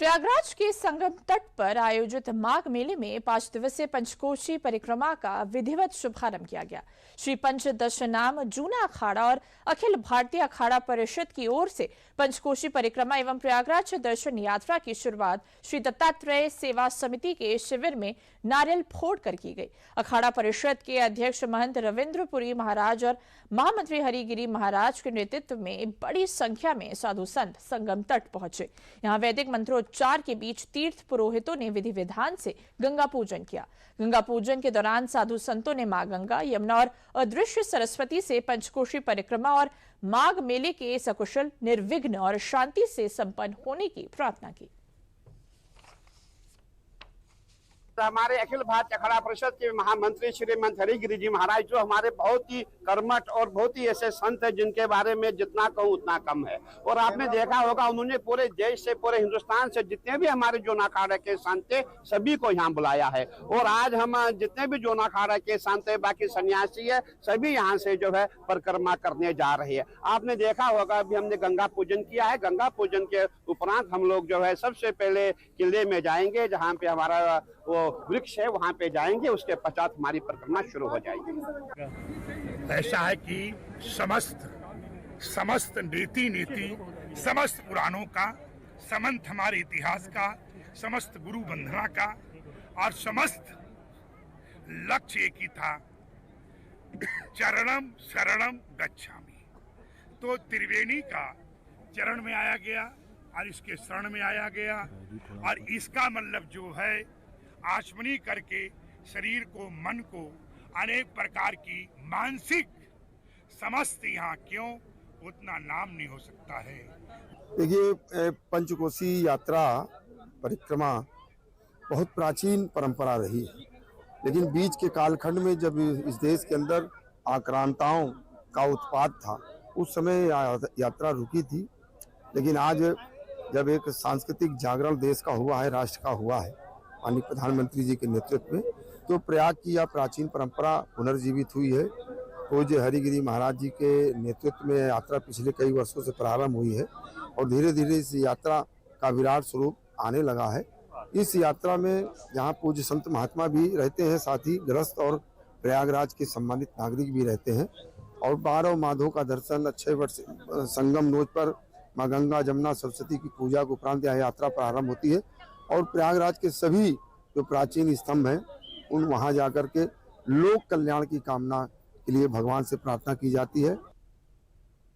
प्रयागराज के संगम तट पर आयोजित माघ मेले में 5 दिवसीय पंचकोशी परिक्रमा का विधिवत शुभारंभ किया गया। श्री पंचदशनाम जूना अखाड़ा और अखिल भारतीय अखाड़ा परिषद की ओर से पंचकोशी परिक्रमा एवं प्रयागराज दर्शन यात्रा की शुरुआत श्री दत्तात्रेय सेवा समिति के शिविर में नारियल फोड़ कर की गई। अखाड़ा परिषद के अध्यक्ष महंत रविंद्रपुरी महाराज और महामंत्री हरिगिरी महाराज के नेतृत्व में बड़ी संख्या में साधु संत संगम तट पहुंचे। यहाँ वैदिक मंत्रोच्चार के बीच तीर्थ पुरोहितों ने विधि विधान से गंगा पूजन किया। गंगा पूजन के दौरान साधु संतों ने मां गंगा, यमुना और अदृश्य सरस्वती से पंचकोशी परिक्रमा और माघ मेले के सकुशल, निर्विघ्न और शांति से संपन्न होने की प्रार्थना की। हमारे अखिल भारतीय अखाड़ा परिषद के महामंत्री श्रीमंत हरिगिरी जी महाराज जो हमारे बहुत ही कर्मठ और बहुत ही ऐसे संत हैं जिनके बारे में जितना कहूँ उतना कम है। और आपने देखा होगा उन्होंने पूरे देश से, पूरे हिंदुस्तान से जितने भी हमारे जोन अखाड़ा के संत थे सभी को यहाँ बुलाया है। और आज हम जितने भी जोन अखाड़ा के संत है, बाकी सन्यासी है, सभी यहाँ से जो है परिक्रमा करने जा रहे हैं। आपने देखा होगा अभी हमने गंगा पूजन किया है। गंगा पूजन के उपरांत हम लोग जो है सबसे पहले किले में जाएंगे, जहाँ पे हमारा वो वृक्ष है वहां पे जाएंगे। उसके पश्चात हमारी परिक्रमा शुरू हो जाएगी। ऐसा है कि समस्त नीति समस्त पुराणों का, समस्त हमारे इतिहास का, समस्त गुरु वंदना का और समस्त लक्ष्य एक ही था, चरणम शरणम गच्छामि। तो त्रिवेणी का चरण में आया गया और इसके शरण में आया गया। और इसका मतलब जो है आचमनी करके शरीर को, मन को अनेक प्रकार की मानसिक समस्त यहाँ क्यों उतना नाम नहीं हो सकता है। देखिए, पंचकोशी यात्रा परिक्रमा बहुत प्राचीन परंपरा रही है, लेकिन बीच के कालखंड में जब इस देश के अंदर आक्रांताओं का उत्पात था उस समय यात्रा रुकी थी। लेकिन आज जब एक सांस्कृतिक जागरण देश का हुआ है, राष्ट्र का हुआ है माननीय प्रधानमंत्री जी के नेतृत्व में, तो प्रयाग की यह प्राचीन परंपरा पुनर्जीवित हुई है। पूज्य हरिगिरी महाराज जी के नेतृत्व में यात्रा पिछले कई वर्षों से प्रारंभ हुई है और धीरे धीरे इस यात्रा का विराट स्वरूप आने लगा है। इस यात्रा में जहाँ पूज्य संत महात्मा भी रहते हैं, साथ ही गृहस्थ और प्रयागराज के सम्मानित नागरिक भी रहते हैं। और 12 माधों का दर्शन, अक्षय वट संगम नोज पर माँ गंगा, जमुना, सरस्वती की पूजा के उपरांत यह यात्रा प्रारंभ होती है। और प्रयागराज के सभी जो प्राचीन स्तंभ हैं उन वहां जाकर के लोक कल्याण की कामना के लिए भगवान से प्रार्थना की जाती है।